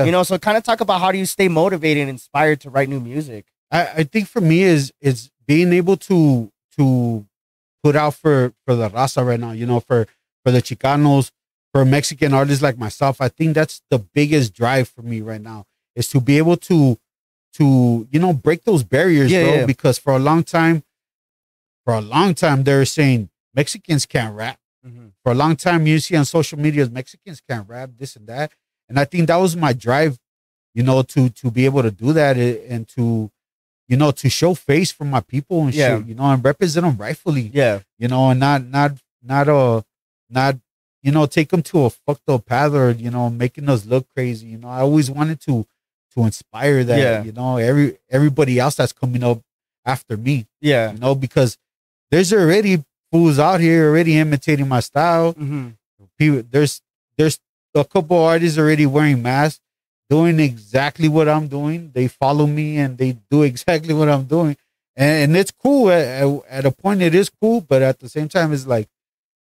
You know, so kind of talk about how do you stay motivated and inspired to write new music? I think for me is being able to put out for the raza right now, you know, for the Chicanos, for Mexican artists like myself. I think that's the biggest drive for me right now, is to be able to you know, break those barriers, bro. Yeah. Because for a long time they're saying Mexicans can't rap. For a long time, you see on social media, Mexicans can't rap, this and that. And I think that was my drive, you know, to be able to do that, and to, you know, to show face for my people and shit, you know, and represent them rightfully. Yeah. You know, and not, you know, take them to a fucked up path, or, you know, making us look crazy. You know, I always wanted to inspire that, you know, everybody else that's coming up after me. Yeah. You know, because there's already fools out here already imitating my style. People, there's a couple artists already wearing masks, doing exactly what I'm doing. They follow me and they do exactly what I'm doing, and it's cool. At a point, it is cool, but at the same time, it's like,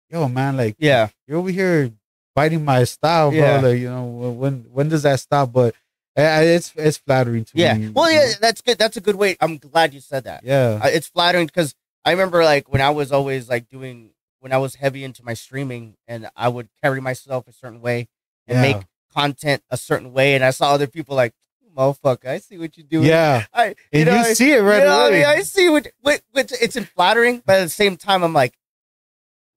yo, man, like, you're over here fighting my style, bro. Like, you know, when does that stop? But it's flattering to me. Well, yeah, that's good. That's a good way. I'm glad you said that. Yeah, it's flattering, because I remember, like, when I was always like when I was heavy into my streaming, and I would carry myself a certain way and make content a certain way, and I saw other people like, motherfucker, I see what you're doing. Yeah, you see it right away. I see what it's flattering, but at the same time, I'm like,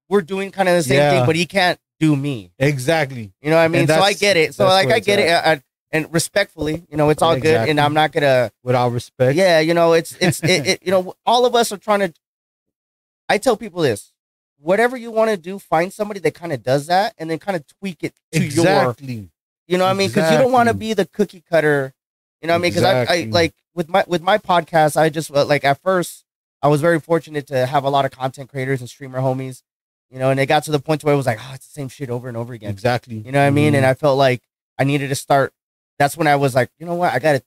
we're doing kind of the same thing, but he can't do me. Exactly. You know what I mean? So I get it. So like, I get it. And respectfully, you know, it's all good, and I'm not gonna, without respect. Yeah, you know, it's you know, all of us are trying to. I tell people this: whatever you want to do, find somebody that kind of does that, and then kind of tweak it to your. You know what I mean? Because you don't want to be the cookie cutter. You know what I mean? Because I like with my podcast, I just, like, at first I was very fortunate to have a lot of content creators and streamer homies. You know, and it got to the point where it was like, oh, it's the same shit over and over again. Exactly. You know what I mean? And I felt like I needed to start. That's when I was like, you know what? I got to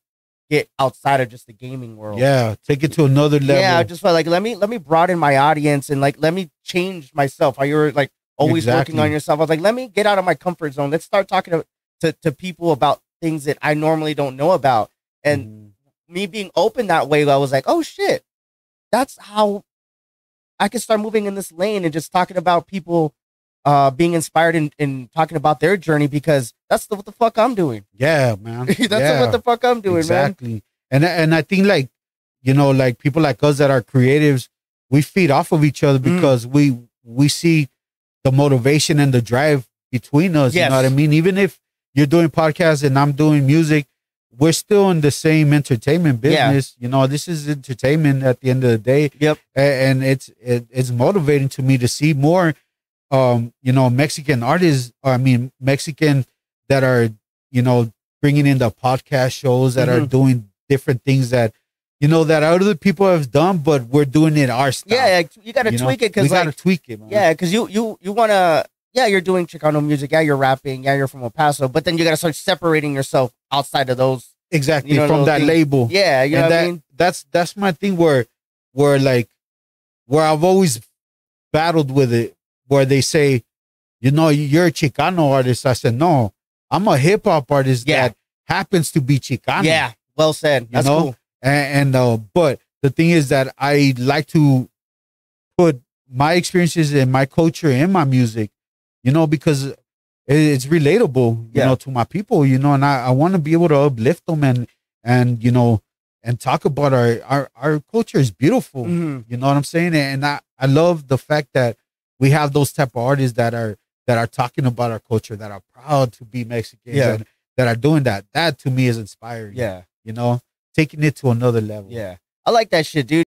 get outside of just the gaming world. Yeah, take it to another level. Yeah, I just felt like, let me broaden my audience, and like, let me change myself. How you're like always working on yourself. I was like, let me get out of my comfort zone. Let's start talking to people about things that I normally don't know about. And me being open that way, I was like, oh shit, that's how I can start moving in this lane, and just talking about people being inspired, and talking about their journey, because that's what the fuck I'm doing. Yeah, man. That's what the fuck I'm doing, man. And I think, like, you know, like people like us that are creatives, we feed off of each other, because we see the motivation and the drive between us. You know what I mean? Even if you're doing podcasts and I'm doing music, we're still in the same entertainment business. You know, this is entertainment at the end of the day. And it's motivating to me to see more you know, Mexican artists, Mexican that are, you know, bringing in the podcast shows, that are doing different things that, you know, that other people have done, but we're doing it our style. Yeah, you got to tweak it, because we got to tweak it, man. Yeah, because you want to, you're doing Chicano music, you're rapping, you're from El Paso, but then you got to start separating yourself outside of those. Exactly, from that label. Yeah, you know what I mean? That's my thing, where I've always battled with it, where they say, you know, you're a Chicano artist. I said, no, I'm a hip hop artist that happens to be Chicano. Yeah, well said. That's cool. And but the thing is that I like to put my experiences and my culture in my music, you know, because it's relatable, you know, to my people, you know, and I want to be able to uplift them, and you know, and talk about our culture is beautiful. You know what I'm saying? And I love the fact that we have those type of artists that are talking about our culture, that are proud to be Mexicans, and that are doing that. That to me is inspiring. Yeah. You know, taking it to another level. Yeah. I like that shit, dude.